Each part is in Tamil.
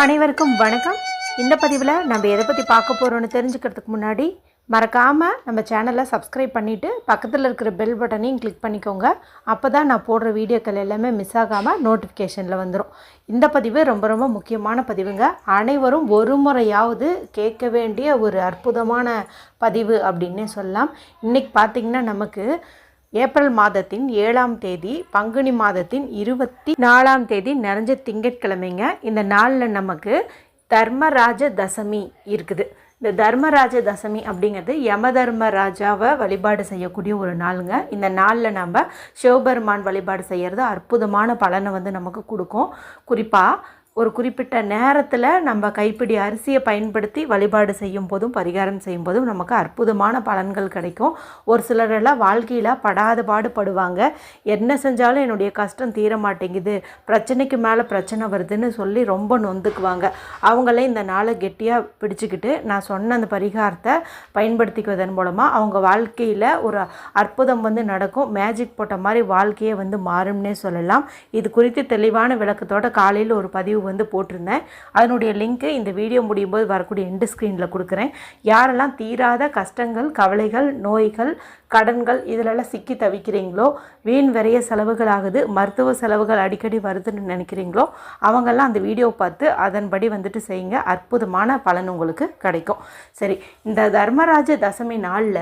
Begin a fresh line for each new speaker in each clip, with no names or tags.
அனைவருக்கும் வணக்கம். இந்த பதிவில் நம்ம எதை பற்றி பார்க்க போகிறோன்னு தெரிஞ்சுக்கிறதுக்கு முன்னாடி மறக்காமல் நம்ம சேனலை சப்ஸ்கிரைப் பண்ணிவிட்டு பக்கத்தில் இருக்கிற பெல் பட்டனையும் கிளிக் பண்ணிக்கோங்க. அப்போ தான் நான் போடுற வீடியோக்கள் எல்லாமே மிஸ் ஆகாமல் நோட்டிஃபிகேஷனில் வந்துடும். இந்த பதிவு ரொம்ப ரொம்ப முக்கியமான பதிவுங்க. அனைவரும் ஒரு முறையாவது கேட்க வேண்டிய ஒரு அற்புதமான பதிவு அப்படின்னே சொல்லலாம். இன்றைக்கி பார்த்திங்கன்னா நமக்கு ஏப்ரல் மாதத்தின் 7ஆம் தேதி பங்குனி மாதத்தின் 24ஆம் தேதி நிறைஞ்ச திங்கட்கிழமைங்க. இந்த நாளில் நமக்கு தர்மராஜ தசமி இருக்குது. இந்த தர்மராஜ தசமி அப்படிங்கிறது யம தர்மராஜாவை வழிபாடு செய்யக்கூடிய ஒரு நாளுங்க. இந்த நாளில் நம்ம சிவபெருமான் வழிபாடு செய்கிறது அற்புதமான பலனை நமக்கு கொடுக்கும். குறிப்பாக ஒரு குறிப்பிட்ட நேரத்தில் நம்ம கைப்பிடி அரிசியை பயன்படுத்தி வழிபாடு செய்யும் போதும் பரிகாரம் செய்யும் போதும் நமக்கு அற்புதமான பலன்கள் கிடைக்கும். ஒரு சிலரெல்லாம் வாழ்க்கையில் படாத பாடுபடுவாங்க. என்ன செஞ்சாலும் என்னுடைய கஷ்டம் தீர மாட்டேங்குது, பிரச்சனைக்கு மேலே பிரச்சனை வருதுன்னு சொல்லி ரொம்ப நொந்துக்குவாங்க. அவங்களே இந்த நாளை கெட்டியாக பிடிச்சிக்கிட்டு நான் சொன்ன அந்த பரிகாரத்தை பயன்படுத்திக்குவதன் மூலமாக அவங்க வாழ்க்கையில் ஒரு அற்புதம் நடக்கும். மேஜிக் போட்ட மாதிரி வாழ்க்கையை மாறும்னே சொல்லலாம். இது குறித்து தெளிவான விளக்கத்தோட காலையில் ஒரு பதிவு போட்டிருந்தேன். அதனுடைய லிங்க்கு இந்த வீடியோ முடியும் போது வரக்கூடிய எண்டு ஸ்க்ரீனில் கொடுக்குறேன். யாரெல்லாம் தீராத கஷ்டங்கள், கவலைகள், நோய்கள், கடன்கள் இதிலெல்லாம் சிக்கி தவிக்கிறீங்களோ, வீண் விரைய செலவுகள் ஆகுது, மருத்துவ செலவுகள் அடிக்கடி வருதுன்னு நினைக்கிறீங்களோ அவங்கெல்லாம் அந்த வீடியோவை பார்த்து அதன்படி செய்யுங்க. அற்புதமான பலன் உங்களுக்கு கிடைக்கும். சரி, இந்த தர்மராஜ தசமி நாளில்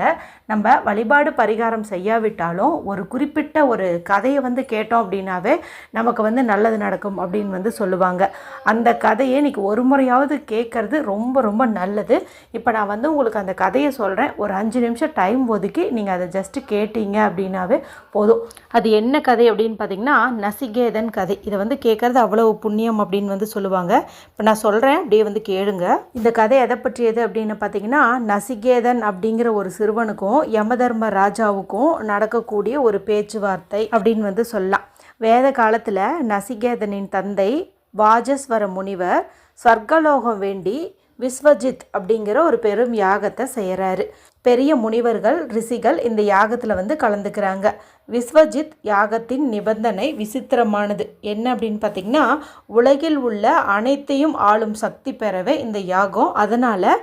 நம்ம வழிபாடு பரிகாரம் செய்யாவிட்டாலும் ஒரு குறிப்பிட்ட ஒரு கதையை கேட்டோம் அப்படின்னாவே நமக்கு நல்லது நடக்கும் அப்படின்னு சொல்லுவாங்க. அந்த கதையை இன்றைக்கி ஒரு முறையாவது கேட்குறது ரொம்ப ரொம்ப நல்லது. இப்போ நான் உங்களுக்கு அந்த கதையை சொல்கிறேன். ஒரு 5 நிமிஷம் டைம் ஒதுக்கி நீங்கள் அதை ஜஸ்ட்டு கேட்டீங்க அப்படின்னாவே போதும். அது என்ன கதை அப்படின்னு பார்த்தீங்கன்னா நசிகேதன் கதை. இதை கேட்குறது அவ்வளவு புண்ணியம் அப்படின்னு சொல்லுவாங்க. இப்போ நான் சொல்கிறேன், அப்படியே கேளுங்க. இந்த கதை எதை பற்றியது அப்படின்னு பார்த்தீங்கன்னா நசிகேதன் அப்படிங்கிற ஒரு சிறுவனுக்கும் யமதர்ம ராஜாவுக்கும் நடக்கக்கூடிய ஒரு பேச்சுவார்த்தை அப்படின்னு சொல்லலாம். வேத காலத்தில் நசிகேதனின் தந்தை வாஜஸ்வர முனிவர் சொர்க்கலோகம் வேண்டி விஸ்வஜித் அப்படிங்கிற ஒரு பெரும் யாகத்தை செய்கிறாரு. பெரிய முனிவர்கள், ரிஷிகள் இந்த யாகத்தில் கலந்துக்கிறாங்க. விஸ்வஜித் யாகத்தின் நிபந்தனை விசித்திரமானது. என்ன அப்படின்னு பார்த்திங்கன்னா, உலகில் உள்ள அனைத்தையும் ஆளும் சக்தி பெறவே இந்த யாகம். அதனால்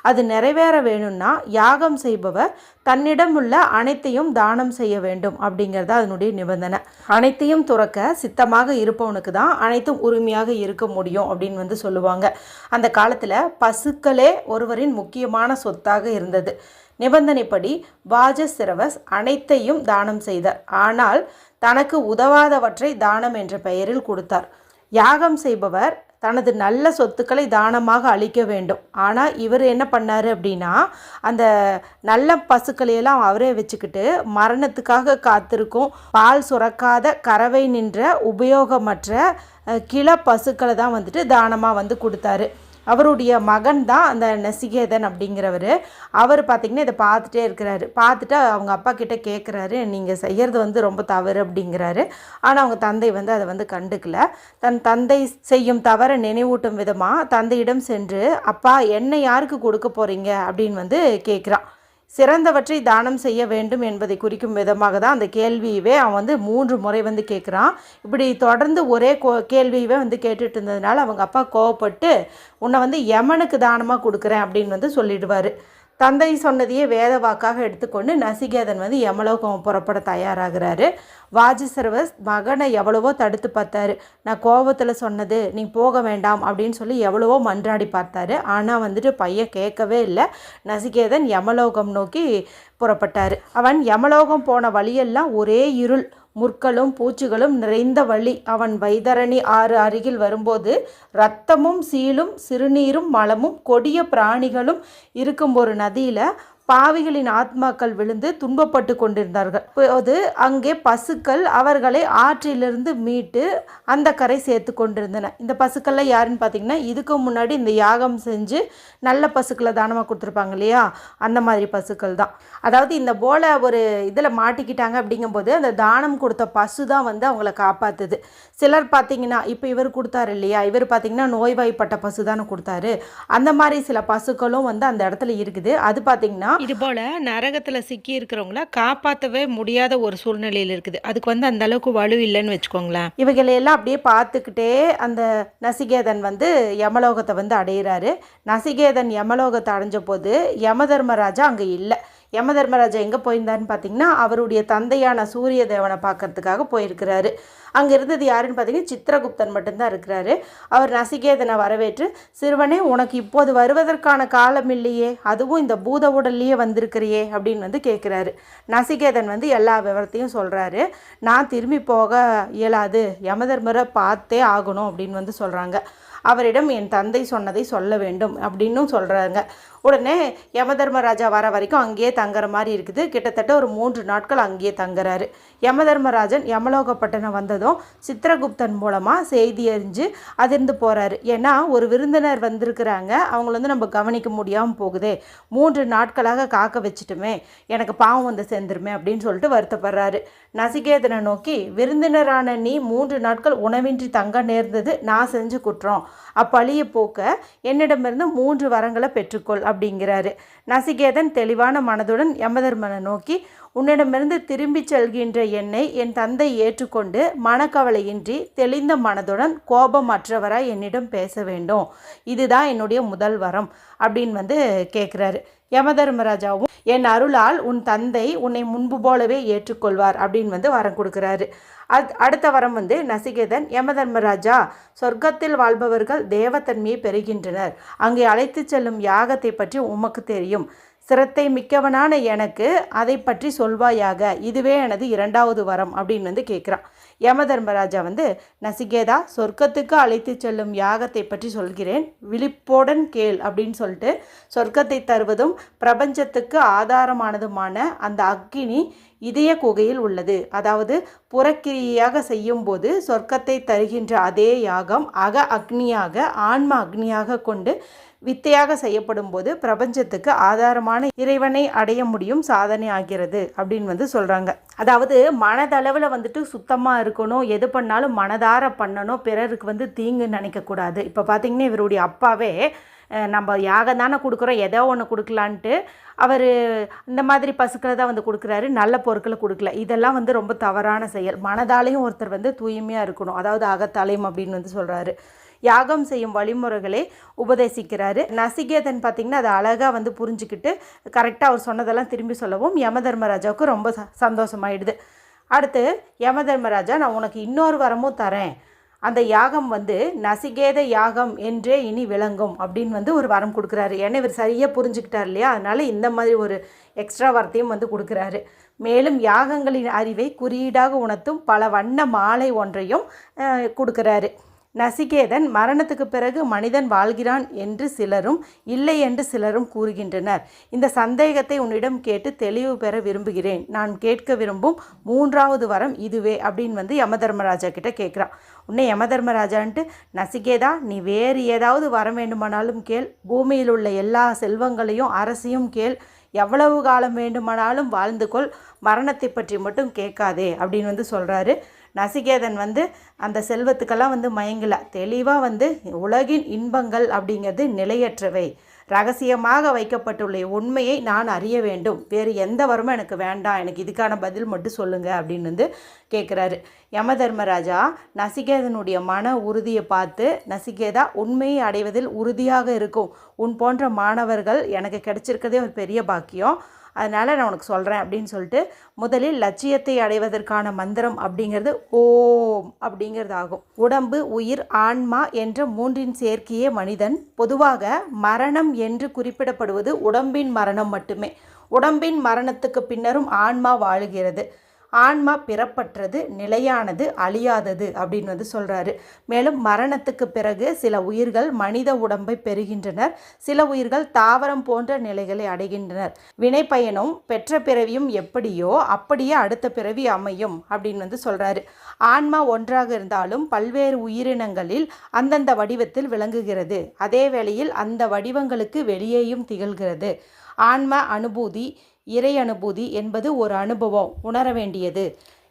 அது நிறைவேற வேணும்னா யாகம் செய்பவர் தன்னிடம் உள்ள அனைத்தையும் தானம் செய்ய வேண்டும் அப்படிங்கிறது அதனுடைய நிபந்தனை. அனைத்தையும் துறக்க சித்தமாக இருப்பவனுக்கு தான் அனைத்தும் உரிமையாக இருக்க முடியும் அப்படின்னு சொல்லுவாங்க. அந்த காலத்தில் பசுக்களே ஒருவரின் முக்கியமான சொத்தாக இருந்தது. நிபந்தனைப்படி வாஜசிரவஸ் அனைத்தையும் தானம் செய்தார். ஆனால் தனக்கு உதவாதவற்றை தானம் என்ற பெயரில் கொடுத்தார். யாகம் செய்பவர் தனது நல்ல சொத்துக்களை தானமாக அளிக்க வேண்டும். ஆனால் இவர் என்ன பண்ணார் அப்படின்னா, அந்த நல்ல பசுக்களையெல்லாம் அவரே வச்சுக்கிட்டு மரணத்துக்காக காத்திருக்கும் பால் சுரக்காத கறவை நின்ற உபயோகமற்ற கிள பசுக்களை தான் தானமாக கொடுத்தாரு. அவருடைய மகன் தான் அந்த நசிகேதன் அப்படிங்கிறவர். அவர் பார்த்திங்கன்னா இதை பார்த்துட்டே இருக்கிறாரு. பார்த்துட்டு அவங்க அப்பா கிட்டே கேட்குறாரு, நீங்கள் செய்கிறது ரொம்ப தவறு அப்படிங்கிறாரு. ஆனால் அவங்க தந்தை அதை கண்டுக்கல. தன் தந்தை செய்யும் தவறை நினைவூட்டும் விதமாக தந்தையிடம் சென்று, அப்பா என்னை யாருக்கு கொடுக்க போகிறீங்க அப்படின்னு கேட்குறான். சிறந்தவற்றை தானம் செய்ய வேண்டும் என்பதை குறிக்கும் விதமாக தான் அந்த கேள்வியவே அவன் 3 முறை கேட்குறான். இப்படி தொடர்ந்து ஒரே கேள்வியவே கேட்டுட்டு இருந்ததுனால அவங்க அப்பா கோவப்பட்டு, உன்னை யமனுக்கு தானமாக கொடுக்குறேன் அப்படின்னு சொல்லிடுவார். தந்தை சொன்னதையே வேத வாக்காக எடுத்துக்கொண்டு நசிகேதன் யமலோகம் புறப்பட தயாராகிறாரு. வாஜசிரவஸ் மகனை எவ்வளவோ தடுத்து பார்த்தாரு. நான் கோபத்தில் சொன்னது, நீ போக வேண்டாம் அப்படின்னு சொல்லி எவ்வளவோ மன்றாடி பார்த்தாரு. ஆனால் பையன் கேட்கவே இல்லை. நசிகேதன் யமலோகம் நோக்கி புறப்பட்டார். அவன் யமலோகம் போன வழியெல்லாம் ஒரே இருள், முற்களும் பூச்சிகளும் நிறைந்த வழி. அவன் வைதரணி ஆறு அருகில் வரும்போது இரத்தமும் சீலும் சிறுநீரும் மலமும் கொடிய பிராணிகளும் இருக்கும் ஒரு நதியில் பாவிகளின் ஆத்மாக்கள் விழுந்து துன்பப்பட்டு கொண்டிருந்தார்கள். போது அங்கே பசுக்கள் அவர்களை ஆற்றிலிருந்து மீட்டு அந்த கரை சேர்த்து கொண்டிருந்தன. இந்த பசுக்கள்லாம் யாருன்னு பார்த்தீங்கன்னா, இதுக்கு முன்னாடி இந்த யாகம் செஞ்சு நல்ல பசுக்களை தானமாக கொடுத்துருப்பாங்க இல்லையா, அந்த மாதிரி பசுக்கள் தான். அதாவது இந்த போல ஒரு இதில் மாட்டிக்கிட்டாங்க அப்படிங்கும்போது அந்த தானம் கொடுத்த பசு தான் அவங்கள காப்பாற்றுது. சிலர் பார்த்திங்கன்னா, இப்போ இவர் கொடுத்தாரு இல்லையா, இவர் பார்த்திங்கன்னா நோய்வாய்ப்பட்ட பசு தானே கொடுத்தாரு. அந்த மாதிரி சில பசுக்களும் அந்த இடத்துல இருக்குது. அது பார்த்திங்கன்னா சொல்கிறான். இதுபோல் நரகத்தில் சிக்கி இருக்கிறவங்கள காப்பாற்றவே முடியாத ஒரு சூழ்நிலையில் இருக்குது. அதுக்கு வந்து அந்த அளவுக்கு வலு இல்லைன்னு வச்சுக்கோங்களேன். இவைகளையெல்லாம் அப்படியே பார்த்துக்கிட்டே அந்த நசிகேதன் வந்து யமலோகத்தை வந்து அடைகிறாரு. நசிகேதன் யமலோகத்தை அடைஞ்ச போது யமதர்மராஜா அங்கே இல்லை. யமதர்மராஜா எங்கே போயிருந்தாருன்னு பார்த்தீங்கன்னா அவருடைய தந்தையான சூரிய தேவனை பார்க்கறதுக்காக போயிருக்கிறாரு. அங்கே இருந்தது யாருன்னு பார்த்தீங்கன்னா சித்திரகுப்தன் மட்டும்தான் இருக்கிறாரு. அவர் நசிகேதனை வரவேற்று, சிறுவனே உனக்கு இப்போது வருவதற்கான காலம் இல்லையே, அதுவும் இந்த பூத உடல்லையே வந்திருக்கிறியே அப்படின்னு வந்து கேட்குறாரு. நசிகேதன் வந்து எல்லா விவரத்தையும் சொல்கிறாரு. நான் திரும்பி போக இயலாது, யமதர்மரை பார்த்தே ஆகணும் அப்படின்னு வந்து சொல்கிறாங்க. அவரிடம் என் தந்தை சொன்னதை சொல்ல வேண்டும் அப்படின்னும் சொல்கிறாங்க. உடனே யமதர்மராஜா வர வரைக்கும் அங்கேயே தங்குற மாதிரி இருக்குது. கிட்டத்தட்ட ஒரு 3 நாட்கள் அங்கேயே தங்குறாரு. யமதர்மராஜன் யமலோகப்பட்டினம் வந்ததும் சித்திரகுப்தன் மூலமாக செய்தி அறிஞ்சு அதிர்ந்து போகிறாரு. ஏன்னா ஒரு விருந்தினர் வந்திருக்கிறாங்க, அவங்கள வந்து நம்ம கவனிக்க முடியாமல் போகுதே, 3 நாட்களாக காக்க வச்சுட்டுமே, எனக்கு பாவம் வந்து சேர்ந்துருமே அப்படின்னு சொல்லிட்டு வருத்தப்படுறாரு. நசிகேதனை நோக்கி, விருந்தினரான நீ 3 நாட்கள் உணவின்றி தங்க நேர்ந்தது நான் செஞ்சு குற்றம், அப்பழியை போக்க என்னிடமிருந்து 3 வரங்களை பெற்றுக்கொள் அப்படிங்கிறாரு. நசிகேதன் தெளிவான மனதுடன் யமதர்மனை நோக்கி, உன்னிடமிருந்து திரும்பி செல்கின்ற என்னை என் தந்தை ஏற்றுக்கொண்டு மனக்கவலையின்றி தெளிந்த மனதுடன் கோபமற்றவராய் என்னிடம் பேச வேண்டும், இதுதான் என்னுடைய முதல் வரம் அப்படின்னு வந்து கேட்குறாரு. யமதர்மராஜாவும் என் அருளால் உன் தந்தை உன்னை முன்பு போலவே ஏற்றுக்கொள்வார் அப்படின்னு வந்து வரம் கொடுக்குறாரு. அடுத்த வரம் வந்து நசிகேதன், யமதர்மராஜா, சொர்க்கத்தில் வாழ்பவர்கள் தேவத்தன்மையை பெறுகின்றனர், அங்கே அழைத்து செல்லும் யாகத்தை பற்றி உமக்கு தெரியும், சிரத்தை மிக்கவனான எனக்கு அதை பற்றி சொல்வாயாக, இதுவே எனது 2வது வரம் அப்படின்னு வந்து கேட்குறான். யமதர்மராஜா வந்து, நசிகேதா, சொர்க்கத்துக்கு அழைத்து செல்லும் யாகத்தை பற்றி சொல்கிறேன், விழிப்போடன் கேள் அப்படின்னு சொல்லிட்டு, சொர்க்கத்தை தருவதும் பிரபஞ்சத்துக்கு ஆதாரமானதுமான அந்த அக்கினி இதய குகையில் உள்ளது. அதாவது புறக்கிரியாக செய்யும்போது சொர்க்கத்தை தருகின்ற அதே யாகம் அக அக்னியாக ஆன்ம அக்னியாக கொண்டு வித்தையாக செய்யப்படும் போது பிரபஞ்சத்துக்கு ஆதாரமான இறைவனை அடைய முடியும் சாதனை ஆகிறது அப்படின்னு வந்து சொல்கிறாங்க. அதாவது மனதளவில் வந்துட்டு சுத்தமாக இருக்கணும், எது பண்ணாலும் மனதார பண்ணணும், பிறருக்கு வந்து தீங்கு நினைக்கக்கூடாது. இப்போ பார்த்திங்கன்னா இவருடைய அப்பாவே நம்ம யாகம் தானே கொடுக்குறோம், ஏதோ ஒன்று கொடுக்கலான்ட்டு அவர் இந்த மாதிரி பசுக்களை தான் வந்து கொடுக்குறாரு, நல்ல பொருட்களை கொடுக்கல. இதெல்லாம் வந்து ரொம்ப தவறான செயல். மனதாலையும் ஒருத்தர் வந்து தூய்மையாக இருக்கணும், அதாவது அகத்தாலையும் அப்படின்னு வந்து சொல்கிறாரு. யாகம் செய்யும் வழிமுறைகளை உபதேசிக்கிறாரு. நசிகேதன் பார்த்திங்கன்னா அதை அழகாக வந்து புரிஞ்சுக்கிட்டு கரெக்டாக அவர் சொன்னதெல்லாம் திரும்பி சொல்லவும் யமதர்மராஜாவுக்கு ரொம்ப சந்தோஷமாயிடுது. அடுத்து யமதர்மராஜா, நான் உனக்கு இன்னொரு வரமும் தரேன், அந்த யாகம் வந்து நசிகேத யாகம் என்றே இனி விளங்கும் அப்படின்னு வந்து ஒரு வரம் கொடுக்குறாரு. ஏன்னா இவர் சரியாக புரிஞ்சுக்கிட்டார் இல்லையா, அதனால் இந்த மாதிரி ஒரு எக்ஸ்ட்ரா வரத்தையும் வந்து கொடுக்குறாரு. மேலும் யாகங்களின் அறிவை குறியீடாக உணர்த்தும் பல வண்ண மாலை ஒன்றையும் கொடுக்குறாரு. நசிகேதன், மரணத்துக்கு பிறகு மனிதன் வாழ்கிறான் என்று சிலரும் இல்லை என்று சிலரும் கூறுகின்றனர். இந்த சந்தேகத்தை உன்னிடம் கேட்டு தெளிவு பெற விரும்புகிறேன். நான் கேட்க விரும்பும் 3வது வரம் இதுவே அப்படின்னு வந்து யமதர்மராஜா கிட்ட கேட்குறான். உன்னை யமதர்மராஜான்ட்டு, நசிகேதா, நீ வேறு ஏதாவது வரம் வேண்டுமானாலும் கேள், பூமியில் உள்ள எல்லா செல்வங்களையும் அரசியும் கேள், எவ்வளவு காலம் வேண்டுமானாலும் வாழ்ந்து கொள், மரணத்தை பற்றி மட்டும் கேட்காதே அப்படின்னு வந்து சொல்கிறாரு. நசிகேதன் வந்து அந்த செல்வத்துக்கெல்லாம் வந்து மயங்கலை. தெளிவாக வந்து உலகின் இன்பங்கள் அப்படிங்கிறது நிலையற்றவை, ரகசியமாக வைக்கப்பட்டுள்ள உண்மையை நான் அறிய வேண்டும், வேறு எந்த வரமும் எனக்கு வேண்டாம், எனக்கு இதுக்கான பதில் மட்டும் சொல்லுங்கள் அப்படின்னு வந்து கேட்குறாரு. யமதர்மராஜா நசிகேதனுடைய மன உறுதியை பார்த்து, நசிகேதா, உண்மையை அடைவதில் உறுதியாக இருக்கும் உன் போன்ற மாணவர்கள் எனக்கு கிடைச்சிருக்கதே ஒரு பெரிய பாக்கியம், அதனால் நான் உனக்கு சொல்கிறேன் அப்படின்னு சொல்லிட்டு, முதலில் லட்சியத்தை அடைவதற்கான மந்திரம் அப்படிங்கிறது ஓம் அப்படிங்கிறது ஆகும். உடம்பு, உயிர், ஆன்மா என்ற 3இன் சேர்க்கையே மனிதன். பொதுவாக மரணம் என்று குறிப்பிடப்படுவது உடம்பின் மரணம் மட்டுமே. உடம்பின் மரணத்துக்கு பின்னரும் ஆன்மா வாழுகிறது. ஆன்மா பிறப்பற்றது, நிலையானது, அழியாதது அப்படின்னு வந்து சொல்கிறாரு. மேலும் மரணத்துக்கு பிறகு சில உயிர்கள் மனித உடம்பை பெறுகின்றனர், சில உயிர்கள் தாவரம் போன்ற நிலைகளை அடைகின்றனர். வினை பயனும் பெற்ற பிறவியும் எப்படியோ அப்படியே அடுத்த பிறவி அமையும் அப்படின்னு வந்து சொல்கிறாரு. ஆன்மா ஒன்றாக இருந்தாலும் பல்வேறு உயிரினங்களில் அந்தந்த வடிவத்தில் விளங்குகிறது. அதே வேளையில் அந்த வடிவங்களுக்கு வெளியேயும் திகழ்கிறது. ஆன்ம அனுபூதி, இறை அனுபூதி என்பது ஒரு அனுபவம், உணர வேண்டியது.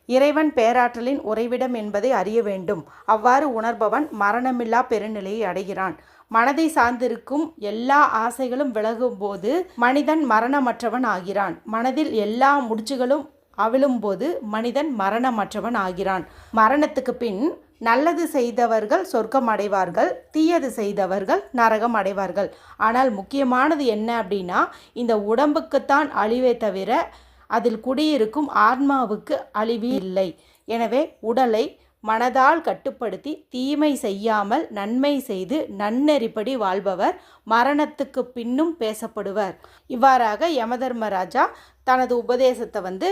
இறைவன் பேராற்றலின் உறைவிடம் என்பதை அறிய வேண்டும். அவ்வாறு உணர்பவன் மரணமில்லா பெருநிலையை அடைகிறான். மனதை சார்ந்திருக்கும் எல்லா ஆசைகளும் விலகும்போது மனிதன் மரணமற்றவன் ஆகிறான். மனதில் எல்லா முடிச்சுகளும் அவிழும்போது மனிதன் மரணமற்றவன் ஆகிறான். மரணத்துக்கு பின் நல்லது செய்தவர்கள் சொர்க்கம் அடைவார்கள், தீயது செய்தவர்கள் நரகம் அடைவார்கள். ஆனால் முக்கியமானது என்ன அப்படின்னா, இந்த உடம்புக்குத்தான் அழிவே தவிர அதில் குடியிருக்கும் ஆன்மாவுக்கு அழிவு இல்லை. எனவே உடலை மனதால் கட்டுப்படுத்தி தீமை செய்யாமல் நன்மை செய்து நன்னெறிப்படி வாழ்பவர் மரணத்துக்கு பின்னும் பேசப்படுவர். இவ்வாறாக யமதர்மராஜா தனது உபதேசத்தை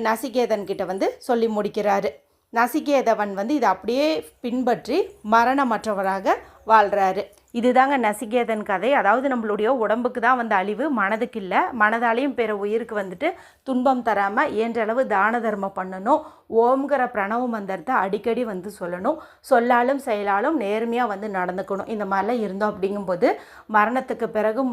நசிகேதன் கிட்ட சொல்லி முடிக்கிறாரு. நசிகேதவன் இதை அப்படியே பின்பற்றி மரணமற்றவராக வாழ்கிறாரு. இதுதாங்க நசிகேதன் கதை. அதாவது நம்மளுடைய உடம்புக்கு தான் அழிவு, மனதுக்கு இல்லை. மனதாலையும் பிற உயிருக்கு துன்பம் தராமல் இயன்றளவு தான தர்மம் பண்ணணும். ஓம்ங்கிற பிரணவ மந்திரத்தை அடிக்கடி சொல்லணும். சொல்லாலும் செயலாலும் நேர்மையாக நடந்துக்கணும். இந்த மாதிரிலாம் இருந்தோம் அப்படிங்கும்போது மரணத்துக்கு பிறகும்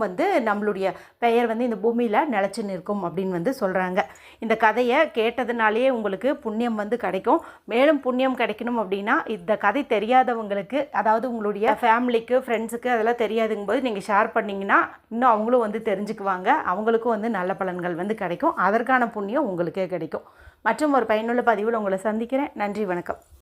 நம்மளுடைய பெயர் இந்த பூமியில் நிலச்சி நிற்கும் அப்படின்னு சொல்கிறாங்க. இந்த கதையை கேட்டதுனாலேயே உங்களுக்கு புண்ணியம் கிடைக்கும். மேலும் புண்ணியம் கிடைக்கணும் அப்படின்னா இந்த கதை தெரியாதவங்களுக்கு, அதாவது உங்களுடைய ஃபேமிலிக்கு, ஃப்ரெண்ட்ஸுக்கு அதெல்லாம் தெரியாதுங்கும் போது நீங்கள் ஷேர் பண்ணிங்கன்னா இன்னும் அவங்களும் தெரிஞ்சுக்குவாங்க. அவங்களுக்கும் நல்ல பலன்கள் கிடைக்கும். அதற்கான புண்ணியம் உங்களுக்கே கிடைக்கும். மற்றும் ஒரு பயனுள்ள பதிவில் உங்களை சந்திக்கிறேன். நன்றி, வணக்கம்.